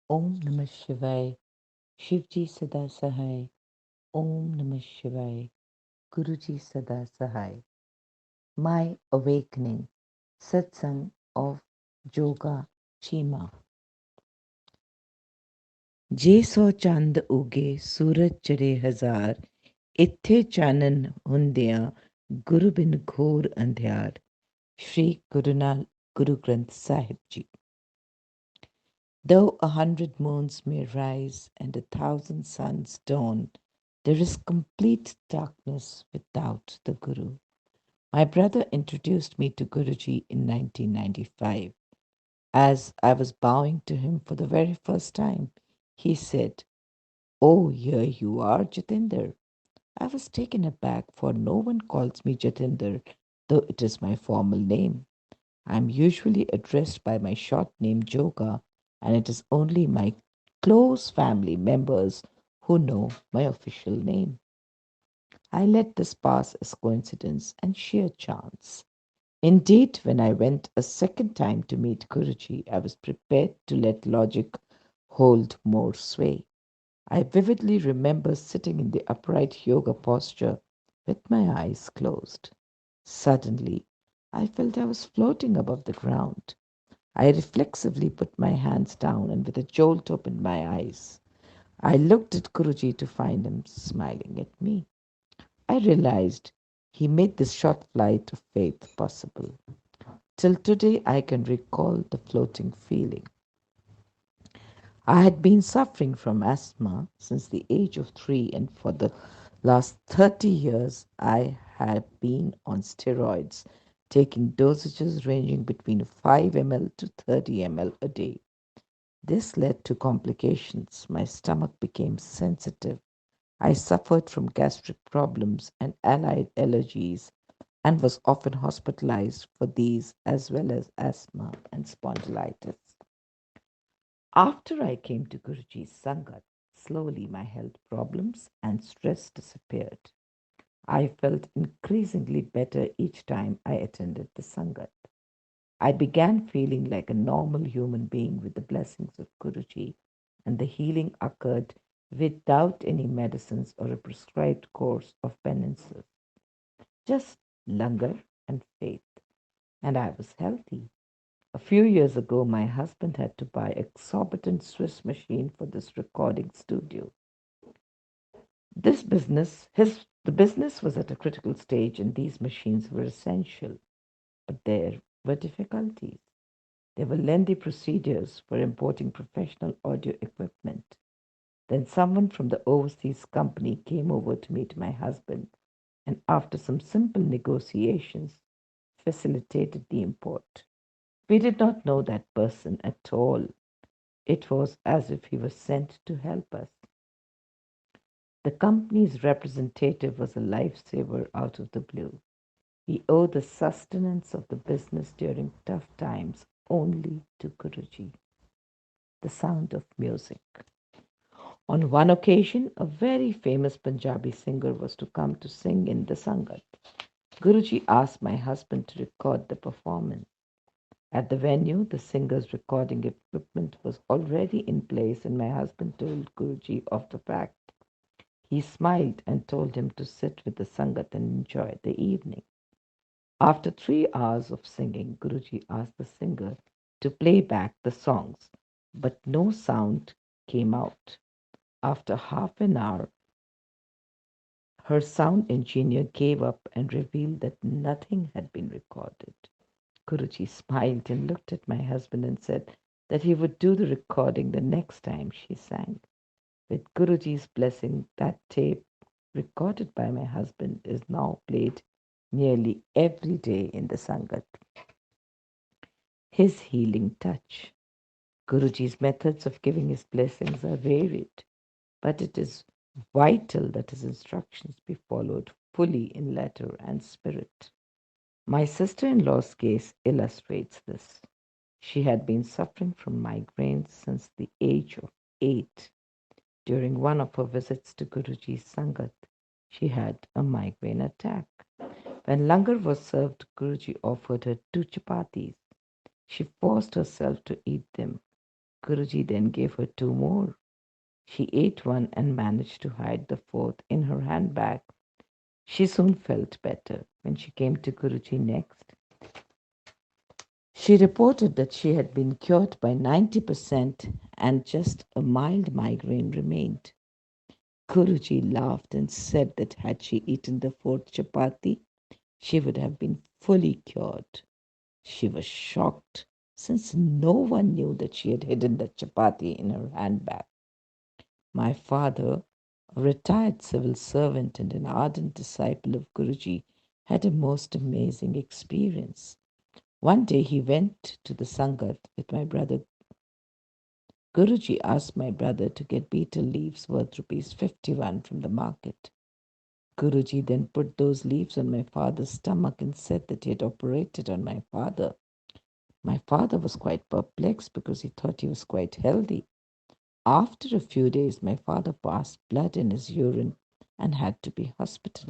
Om Namah Shivaya. Shivji Sada Sahai. Om Namah Shivaya. Guruji Sada Sahai. My Awakening. Satsang of Joga Cheema. ਜੇ ਸੌ ਚੰਦ ਉਗੇ ਸੂਰਜ ਚੜੇ ਹਜ਼ਾਰ ਇੱਥੇ ਚਾਨਣ ਹੁੰਦਿਆਂ ਗੁਰੂ ਬਿਨ ਘੋਰ ਅੰਧਿਆਰ Shri Guru Granth Sahib Ji. Though 100 moons may rise and 1,000 suns dawn, there is complete darkness without the Guru. My brother introduced me to Guruji in 1995. As I was bowing to him for the very first time, he said, "Oh, here you are, Jatinder." I was taken aback, for no one calls me Jatinder, though it is my formal name. I am usually addressed by my short name Joga, and it is only my close family members who know my official name. I let this pass as coincidence and sheer chance. Indeed, when I went a second time to meet Guruji, I was prepared to let logic hold more sway. I vividly remember sitting in the upright yoga posture with my eyes closed. Suddenly, I felt I was floating above the ground. I reflexively put my hands down and with a jolt opened my eyes. I looked at Guruji to find him smiling at me. I realized he made this short flight of faith possible. Till today, I can recall the floating feeling. I had been suffering from asthma since the age of 3, and for the last 30 years, I had been on steroids, taking dosages ranging between 5 ml to 30 ml a day. This led to complications. My stomach became sensitive. I suffered from gastric problems and allied allergies and was often hospitalized for these as well as asthma and spondylitis. After I came to Guruji's Sangat, slowly my health problems and stress disappeared. I felt increasingly better each time I attended the Sangat. I began feeling like a normal human being with the blessings of Guruji, and the healing occurred without any medicines or a prescribed course of penances. Just langar and faith, and I was healthy. A few years ago, my husband had to buy exorbitant Swiss machine for this recording studio. The business was at a critical stage, and these machines were essential. But there were difficulties. There were lengthy procedures for importing professional audio equipment. Then someone from the overseas company came over to meet my husband, and after some simple negotiations, facilitated the import. We did not know that person at all. It was as if he was sent to help us. The company's representative was a lifesaver out of the blue. We owe the sustenance of the business during tough times only to Guruji, the sound of music. On one occasion, a very famous Punjabi singer was to come to sing in the Sangat. Guruji asked my husband to record the performance. At the venue, the singer's recording equipment was already in place, and my husband told Guruji of the fact. He smiled and told him to sit with the Sangat and enjoy the evening. After 3 hours of singing, Guruji asked the singer to play back the songs, but no sound came out. After half an hour, her sound engineer gave up and revealed that nothing had been recorded. Guruji smiled and looked at my husband and said that he would do the recording the next time she sang. With Guruji's blessing, that tape, recorded by my husband, is now played nearly every day in the Sangat. His healing touch. Guruji's methods of giving his blessings are varied, but it is vital that his instructions be followed fully in letter and spirit. My sister in law's case illustrates this. She had been suffering from migraines since the age of 8. During one of her visits to Guruji's Sangat, she had a migraine attack. When langar was served, Guruji offered her 2 chapatis. She forced herself to eat them. Guruji then gave her two more. She ate one and managed to hide the fourth in her handbag. She soon felt better. When she came to Guruji next, she reported that she had been cured by 90% and just a mild migraine remained. Guruji laughed and said that had she eaten the fourth chapati, she would have been fully cured. She was shocked since no one knew that she had hidden the chapati in her handbag. My father, a retired civil servant and an ardent disciple of Guruji, had a most amazing experience. One day he went to the Sangat with my brother. Guruji asked my brother to get betel leaves worth rupees 51 from the market. Guruji then put those leaves on my father's stomach and said that he had operated on my father. My father was quite perplexed because he thought he was quite healthy. After a few days, my father passed blood in his urine and had to be hospitalized.